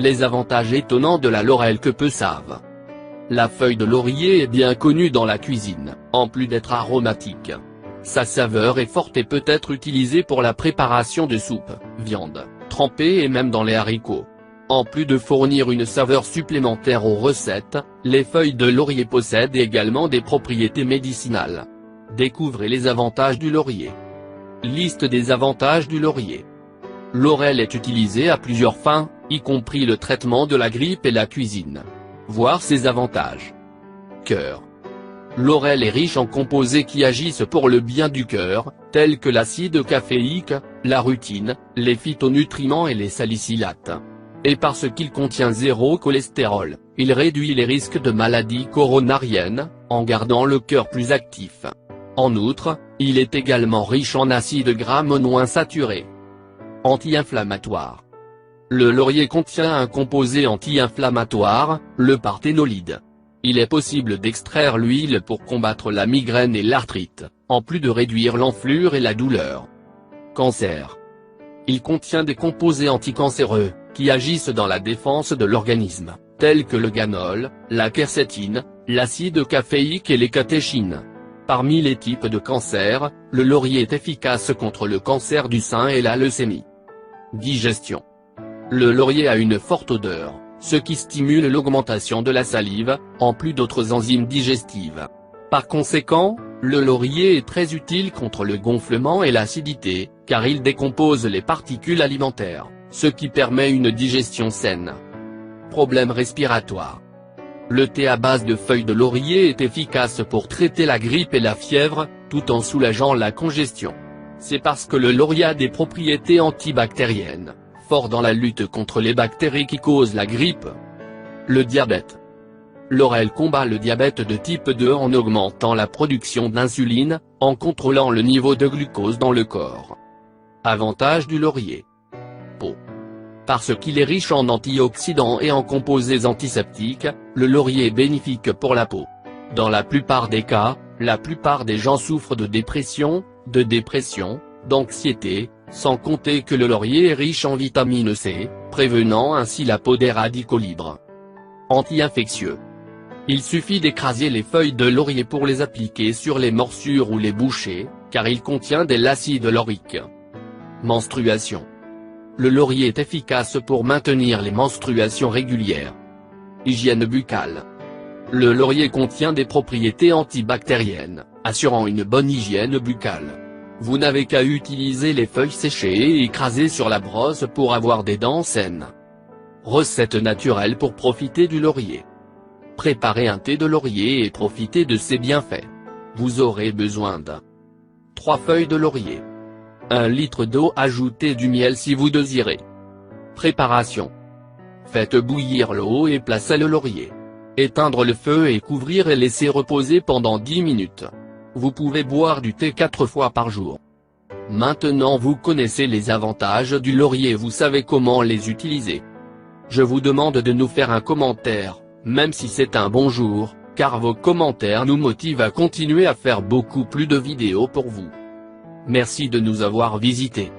Les avantages étonnants de la laurel que peu savent. La feuille de laurier est bien connue dans la cuisine, en plus d'être aromatique. Sa saveur est forte et peut être utilisée pour la préparation de soupe, viande, trempée et même dans les haricots. En plus de fournir une saveur supplémentaire aux recettes, les feuilles de laurier possèdent également des propriétés médicinales. Découvrez les avantages du laurier. Liste des avantages du laurier. Laurel est utilisé à plusieurs fins, y compris le traitement de la grippe et la cuisine. Voir ses avantages. Cœur. Laurel est riche en composés qui agissent pour le bien du cœur, tels que l'acide caféique, la rutine, les phytonutriments et les salicylates. Et parce qu'il contient zéro cholestérol, il réduit les risques de maladies coronariennes, en gardant le cœur plus actif. En outre, il est également riche en acides gras monoinsaturés. Anti-inflammatoire. Le laurier contient un composé anti-inflammatoire, le parthénolide. Il est possible d'extraire l'huile pour combattre la migraine et l'arthrite, en plus de réduire l'enflure et la douleur. Cancer. Il contient des composés anticancéreux, qui agissent dans la défense de l'organisme, tels que le ganol, la quercétine, l'acide caféique et les catéchines. Parmi les types de cancer, le laurier est efficace contre le cancer du sein et la leucémie. Digestion. Le laurier a une forte odeur, ce qui stimule l'augmentation de la salive, en plus d'autres enzymes digestives. Par conséquent, le laurier est très utile contre le gonflement et l'acidité, car il décompose les particules alimentaires, ce qui permet une digestion saine. Problèmes respiratoires. Le thé à base de feuilles de laurier est efficace pour traiter la grippe et la fièvre, tout en soulageant la congestion. C'est parce que le laurier a des propriétés antibactériennes, fort dans la lutte contre les bactéries qui causent la grippe. Le diabète. Laurel combat le diabète de type 2 en augmentant la production d'insuline, en contrôlant le niveau de glucose dans le corps. Avantage du laurier. Peau. Parce qu'il est riche en antioxydants et en composés antiseptiques, le laurier est bénéfique pour la peau. Dans la plupart des cas, la plupart des gens souffrent de dépression, d'anxiété, sans compter que le laurier est riche en vitamine C, prévenant ainsi la peau des radicaux libres. Anti-infectieux. Il suffit d'écraser les feuilles de laurier pour les appliquer sur les morsures ou les bouchées, car il contient de l'acide laurique. Menstruation. Le laurier est efficace pour maintenir les menstruations régulières. Hygiène buccale. Le laurier contient des propriétés antibactériennes, assurant une bonne hygiène buccale. Vous n'avez qu'à utiliser les feuilles séchées et écrasées sur la brosse pour avoir des dents saines. Recette naturelle pour profiter du laurier. Préparez un thé de laurier et profitez de ses bienfaits. Vous aurez besoin de 3 feuilles de laurier. 1 litre d'eau, ajoutez du miel si vous désirez. Préparation. Faites bouillir l'eau et placez le laurier. Éteindre le feu et couvrir et laisser reposer pendant 10 minutes. Vous pouvez boire du thé 4 fois par jour. Maintenant vous connaissez les avantages du laurier et vous savez comment les utiliser. Je vous demande de nous faire un commentaire, même si c'est un bonjour, car vos commentaires nous motivent à continuer à faire beaucoup plus de vidéos pour vous. Merci de nous avoir visités.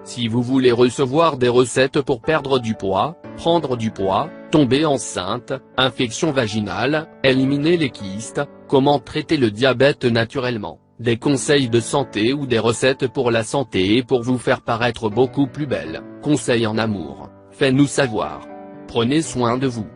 Si vous voulez recevoir des recettes pour perdre du poids, prendre du poids, tomber enceinte, infection vaginale, éliminer les kystes, comment traiter le diabète naturellement, des conseils de santé ou des recettes pour la santé et pour vous faire paraître beaucoup plus belle, conseils en amour, faites-nous savoir. Prenez soin de vous.